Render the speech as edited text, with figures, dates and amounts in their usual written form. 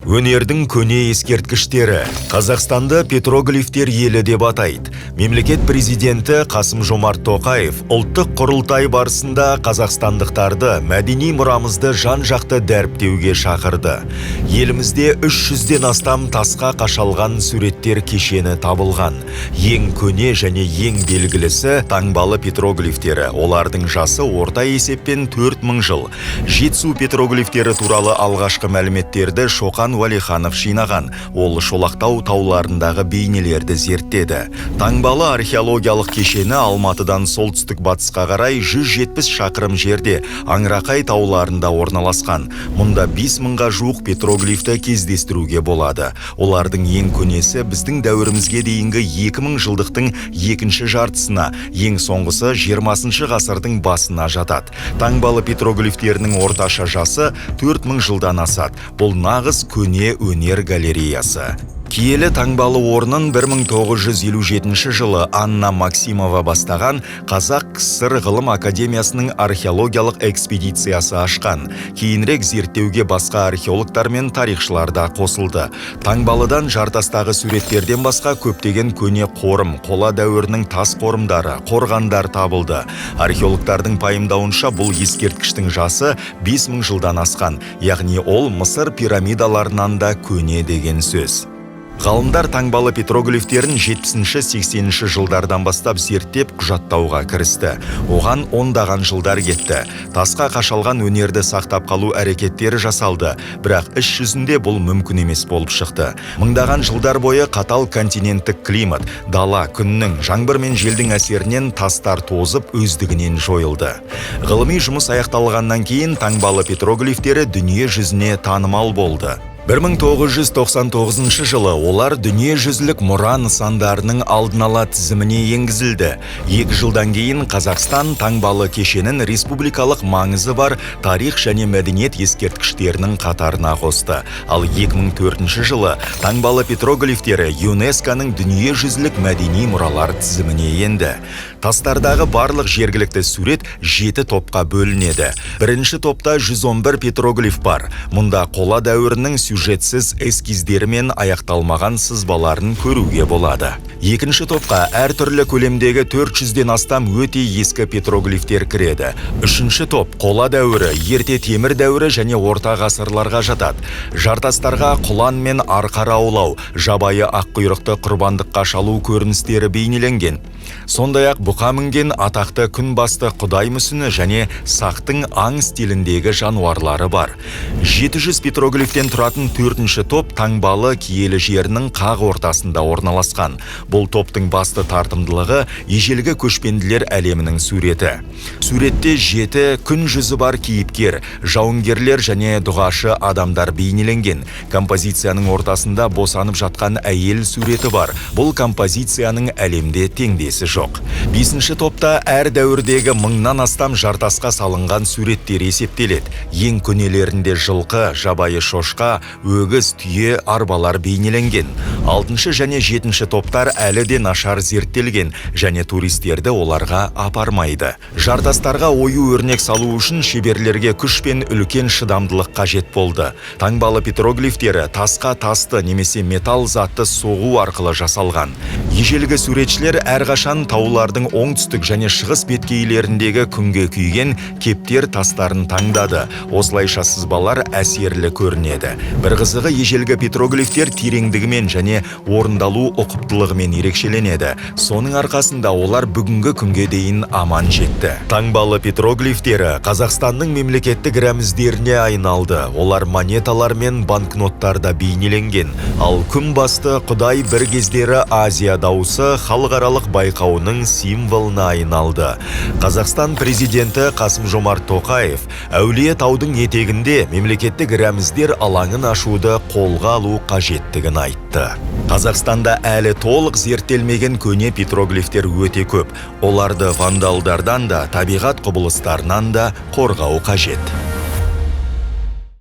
Өнердің көне ескерткіштері. Қазақстанды петроглифтер елі деп атайды. Мемлекет президенті Қасым-Жомарт Тоқаев ұлттық құрылтай барысында қазақстандықтарды мәдени мұрамызды жан-жақты дәріптеуге шақырды. Елімізде 300-ден астам тасқа қашалған суреттер кешені табылған. Ең көне және ең белгілісі таңбалы петроглифтері. Олардың жасы орта есеппен 4000 жыл. Жетісу петроглифтері туралы алғашқы мәліметтерді Шоқан Уәлиханов жинаған. Ол Шолақтау тауларындағы бейнелерді зерттеді. Таңбалы археологиялық кешені Алматыдан солтүстік батысқа қарай 170 шақырым жерде Аңырақай тауларында орналасқан. Мұнда 5000-ға жуық петроглифті кездестіруге болады. Олардың ең көнесі біздің дәуірімізге дейінгі 2000 жылдықтың екінші жартысына, ең соңғысы 20 ғасырдың басына жатады. Таңбалы петроглифтерінің орташа жасы 4000 жылдан асады. Бұл нағыз көне өнер галереясы. Киелі таңбалы орнын 1957 жылы Анна Максимова бастаған Қазақ КСР ғылым академиясының археологиялық экспедициясы ашқан. Кейінірек зерттеуге басқа археологтар мен тарихшылар да қосылды. Таңбалыдан жартастағы суреттерден басқа көптеген көне қорым, қола дәуірінің тас қорымдары, қорғандар табылды. Археологтардың пайымдауынша бұл ескерткіштің жасы 5000 жылдан асқан, яғни ол Мысыр пирамидаларынан да көне деген сөз. Ғалымдар таңбалы петроглифтерін 70-80 жылдардан бастап зерттеп құжаттауға кірісті. Оған ондаған жылдар кетті. Тасқа қашалған өнерді сақтап қалу әрекеттері жасалды, бірақ іс жүзінде бұл мүмкін емес болып шықты. Мыңдаған жылдар бойы қатал континенттік климат, дала, күннің, жаңбыр мен желдің әсерінен тастар тозып өздігінен жойылды. Ғылыми жұмыс аяқталғаннан кейін таңбалы петроглифтері дүние жүзіне танымал болды. 1999 жылы олар дүниежүзілік мұра нысандарының алдын ала тізіміне енгізілді. 2 жылдан кейін Қазақстан таңбалы кешенін республикалық маңызы бар тарих және мәдениет ескерткіштерінің қатарына қосты. Ал 2004 жылы таңбалы петроглифтері ЮНЕСКО-ның дүниежүзілік мәдени мұралар тізіміне енді. Тастардағы барлық жергілікті сурет 7 топқа бөлінеді. Бірінші топта 111 петроглиф бар. Мұнда қола дәуірінің сюжетсіз эскиздері мен аяқталмаған сызбаларын көруге болады. Екінші топқа әртүрлі көлемдегі 400-ден астам өте ескі петроглифтер кіреді. Үшінші топ қола дәуірі, ерте темір дәуірі және орта ғасырларға жатады. Жартастарға құлан мен арқара аулау, жабайы аққұйрықты құрбандыққа шалу көріністері бейнеленген. Сондай-ақ бұқа мінген атақты күн басты құдай мүсіні және сақтың аң стиліндегі жануарлары бар. 700 петроглифтен тұратын 4-ші топ таңбалы киелі жерінің қақ ортасында орналасқан. Бұл топтың басты тартымдылығы ежелгі көшпенділер әлемінің суреті. Суретте 7 күн жүзі бар кейіпкер, жауынгерлер және дұғашы адамдар бейнеленген. Композицияның ортасында босанып жатқан әйел суреті бар. Бұл композицияның әлемде теңдесі жоқ. 5-ші топта әр дәуірдегі 1000-нан астам жартасқа салынған суреттер есептеледі. Ең көнелерінде жылқы, жабайы шошқа, өгіз, түйе, арбалар бейнеленген. 6-шы және 7-ші топтар әлі де нашар зерттелген және туристерді оларға апармайды. Жартастарға ою өрнек салу үшін шеберлерге күш пен үлкен шыдамдылық қажет болды. Таңбалы петроглифтері тасқа тасты немесе металл затты соғу арқылы жасалған. Ежелгі суретшілер әрқашан таулардың оңтүстік және шығыс беткейлеріндегі күнге күйген кептер тастарын таңдады. Осылайша сызбалар әсерлі көрінеді. Бір қызығы ежелгі петроглифтер тереңдігімен және орындалу ұқыптылығымен ерекшеленеді. Соның арқасында олар бүгінгі күнге дейін аман жетті. Таңбалы петроглифтері Қазақстанның мемлекеттік рәміздеріне айналды. Олар монеталар мен банкноттарда бейнеленген. Ал күн басты құдай бір кездері Азия дауысы халықаралық байқауының символына айналды. Қазақстан президенті Қасым-Жомарт Тоқаев Әулие таудың етегінде мемлекеттік рәміздер алаңын ашуды қолға алу қажеттігін айтты. Қазақстанда әлі толық зерттелмеген көне петроглифтер өте көп. Оларды вандалдардан да, табиғат құбылыстарынан да қорғау қажет.